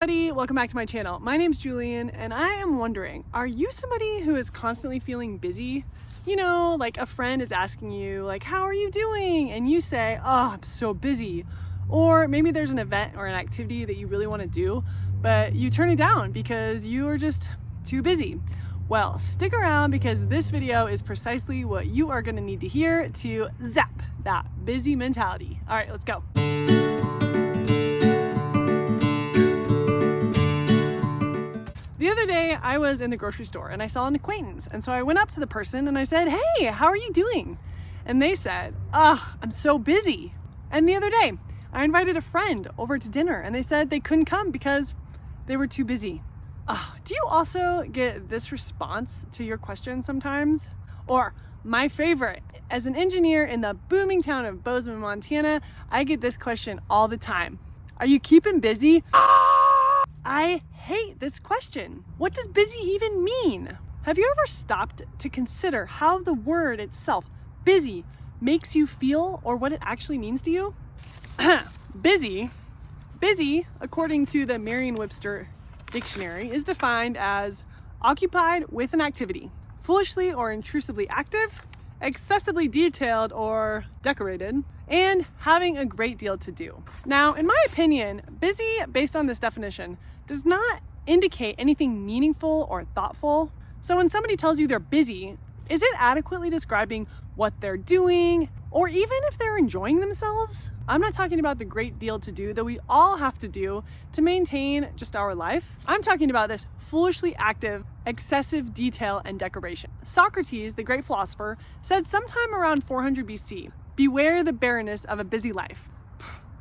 Welcome back to my channel. My name's Julian and I am wondering, are you somebody who is constantly feeling busy? You know, like a friend is asking you, like, how are you doing? And you say, oh, I'm so busy. Or maybe there's an event or an activity that you really want to do, but you turn it down because you are just too busy. Well, stick around because this video is precisely what you are going to need to hear to zap that busy mentality. All right, let's go. The other day I was in the grocery store and I saw an acquaintance, and so I went up to the person and I said, hey, how are you doing? And they said, I'm so busy. And the other day I invited a friend over to dinner and they said they couldn't come because they were too busy. Do you also get this response to your question sometimes? Or my favorite, as an engineer in the booming town of Bozeman, Montana, I get this question all the time. Are you keeping busy? I hate this question. What does busy even mean? Have you ever stopped to consider how the word itself, busy, makes you feel or what it actually means to you? Busy, according to the Merriam-Webster dictionary, is defined as occupied with an activity, foolishly or intrusively active, excessively detailed or decorated, and having a great deal to do. Now, in my opinion, busy, based on this definition, does not indicate anything meaningful or thoughtful. So when somebody tells you they're busy, is it adequately describing what they're doing, or even if they're enjoying themselves? I'm not talking about the great deal to do that we all have to do to maintain just our life. I'm talking about this foolishly active, excessive detail and decoration. Socrates, the great philosopher, said sometime around 400 BC, beware the barrenness of a busy life.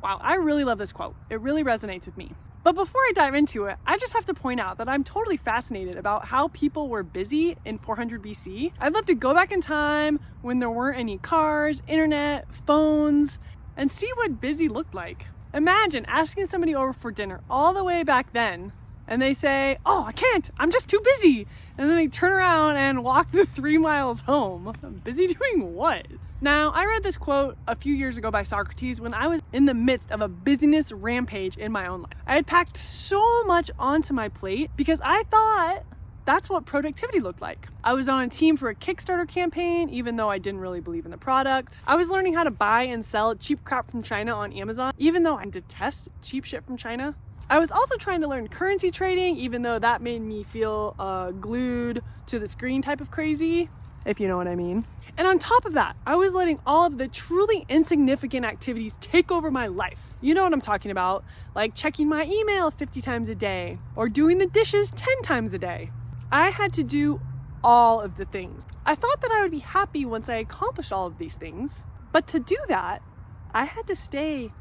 Wow, I really love this quote. It really resonates with me. But before I dive into it, I just have to point out that I'm totally fascinated about how people were busy in 400 BC. I'd love to go back in time when there weren't any cars, internet, phones, and see what busy looked like. Imagine asking somebody over for dinner all the way back then, and they say, oh, I can't, I'm just too busy. And then they turn around and walk the 3 miles home. I'm busy doing what? Now, I read this quote a few years ago by Socrates when I was in the midst of a busyness rampage in my own life. I had packed so much onto my plate because I thought that's what productivity looked like. I was on a team for a Kickstarter campaign, even though I didn't really believe in the product. I was learning how to buy and sell cheap crap from China on Amazon, even though I detest cheap shit from China. I was also trying to learn currency trading, even though that made me feel glued to the screen type of crazy, if you know what I mean. And on top of that, I was letting all of the truly insignificant activities take over my life. You know what I'm talking about, like checking my email 50 times a day or doing the dishes 10 times a day. I had to do all of the things. I thought that I would be happy once I accomplished all of these things, but to do that, I had to stay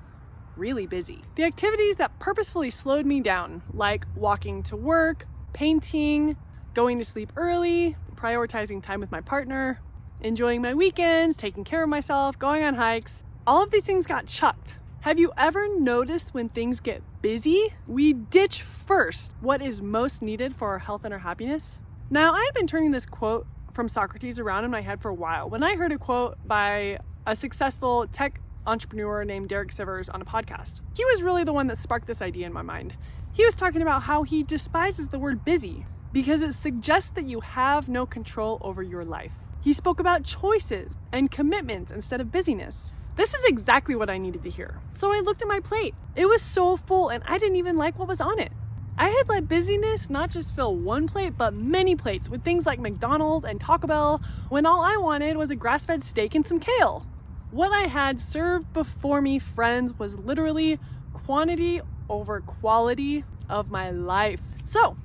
really busy. The activities that purposefully slowed me down, like walking to work, painting, going to sleep early, prioritizing time with my partner, enjoying my weekends, taking care of myself, going on hikes, all of these things got chucked. Have you ever noticed when things get busy, we ditch first what is most needed for our health and our happiness? Now, I've been turning this quote from Socrates around in my head for a while. When I heard a quote by a successful tech entrepreneur named Derek Sivers on a podcast, he was really the one that sparked this idea in my mind. He was talking about how he despises the word busy because it suggests that you have no control over your life. He spoke about choices and commitments instead of busyness. This is exactly what I needed to hear. So I looked at my plate. It was so full and I didn't even like what was on it. I had let busyness not just fill one plate, but many plates with things like McDonald's and Taco Bell when all I wanted was a grass-fed steak and some kale. What I had served before me, friends, was literally quantity over quality of my life. So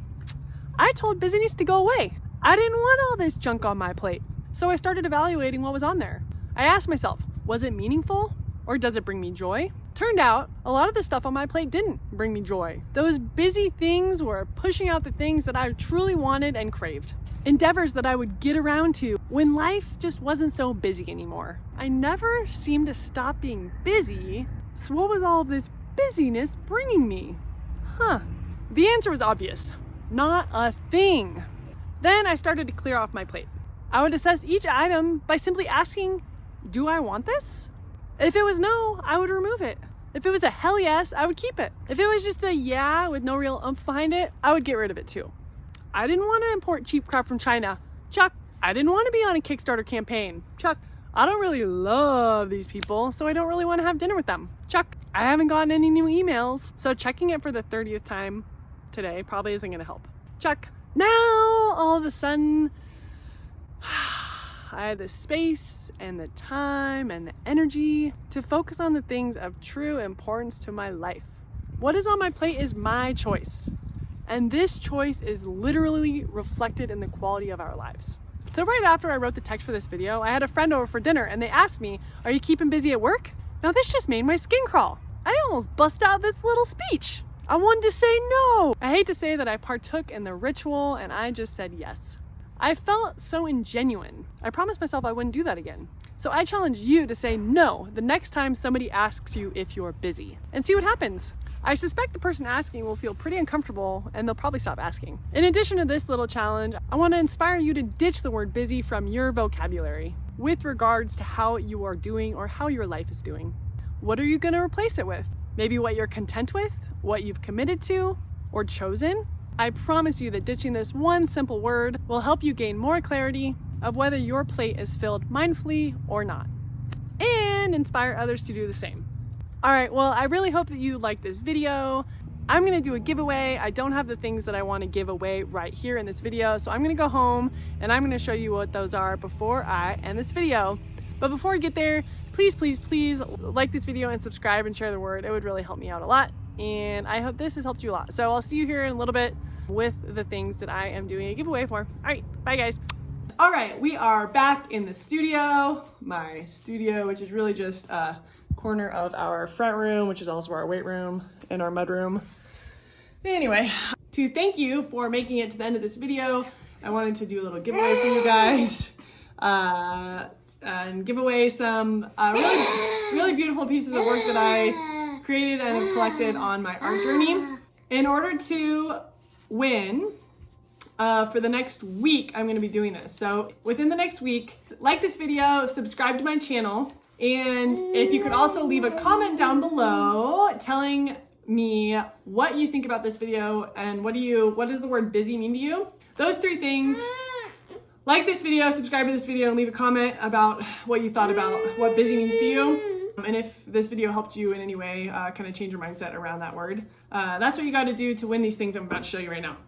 I told busyness to go away. I didn't want all this junk on my plate. So I started evaluating what was on there. I asked myself, was it meaningful or does it bring me joy? Turned out a lot of the stuff on my plate didn't bring me joy. Those busy things were pushing out the things that I truly wanted and craved. Endeavors that I would get around to when life just wasn't so busy anymore. I never seemed to stop being busy. So what was all of this busyness bringing me? The answer was obvious. Not a thing. Then I started to clear off my plate. I would assess each item by simply asking, do I want this? If it was no, I would remove it. If it was a hell yes, I would keep it. If it was just a yeah with no real oomph behind it, I would get rid of it too. I didn't want to import cheap crap from China. Chuck. I didn't want to be on a Kickstarter campaign. Chuck. I don't really love these people, so I don't really want to have dinner with them. Chuck. I haven't gotten any new emails, so checking it for the 30th time today probably isn't going to help. Chuck. Now, all of a sudden, I had the space and the time and the energy to focus on the things of true importance to my life. What is on my plate is my choice. And this choice is literally reflected in the quality of our lives. So right after I wrote the text for this video, I had a friend over for dinner and they asked me, are you keeping busy at work? Now this just made my skin crawl. I almost bust out this little speech. I wanted to say no. I hate to say that I partook in the ritual and I just said yes. I felt so ingenuine. I promised myself I wouldn't do that again. So I challenge you to say no the next time somebody asks you if you're busy and see what happens. I suspect the person asking will feel pretty uncomfortable and they'll probably stop asking. In addition to this little challenge, I want to inspire you to ditch the word busy from your vocabulary with regards to how you are doing or how your life is doing. What are you going to replace it with? Maybe what you're content with, what you've committed to or chosen? I promise you that ditching this one simple word will help you gain more clarity of whether your plate is filled mindfully or not, and inspire others to do the same. All right, well, I really hope that you like this video. I'm gonna do a giveaway. I don't have the things that I wanna give away right here in this video, so I'm gonna go home and I'm gonna show you what those are before I end this video. But before we get there, please, please, please like this video and subscribe and share the word. It would really help me out a lot. And I hope this has helped you a lot. So I'll see you here in a little bit with the things that I am doing a giveaway for. All right, bye guys. All right, we are back in the studio. My studio, which is really just a corner of our front room, which is also our weight room and our mud room. Anyway, to thank you for making it to the end of this video, I wanted to do a little giveaway for you guys. And give away some really beautiful pieces of work that I created and have collected on my art journey. In order to win, for the next week, I'm going to be doing this. So within the next week, like this video, subscribe to my channel, and if you could also leave a comment down below telling me what you think about this video and what does the word busy mean to you? Those three things. Like this video, subscribe to this video, and leave a comment about what you thought about what busy means to you. And if this video helped you in any way, kind of change your mindset around that word. That's what you got to do to win these things I'm about to show you right now.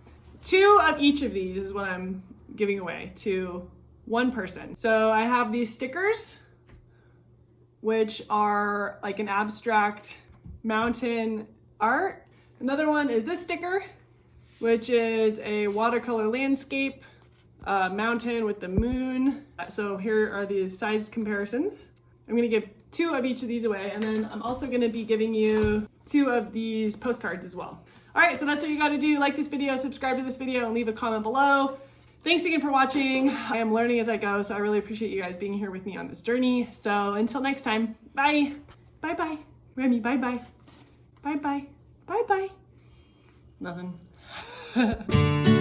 2 of each of these is what I'm giving away to one person. So I have these stickers, which are like an abstract mountain art. Another one is this sticker, which is a watercolor landscape mountain with the moon. So here are the size comparisons. I'm gonna give 2 of each of these away, and then I'm also gonna be giving you 2 of these postcards as well. All right, so that's what you gotta do. Like this video, subscribe to this video, and leave a comment below. Thanks again for watching. I am learning as I go, so I really appreciate you guys being here with me on this journey. So until next time, bye. Bye-bye. Remy, bye-bye. Bye-bye. Bye-bye. Nothing.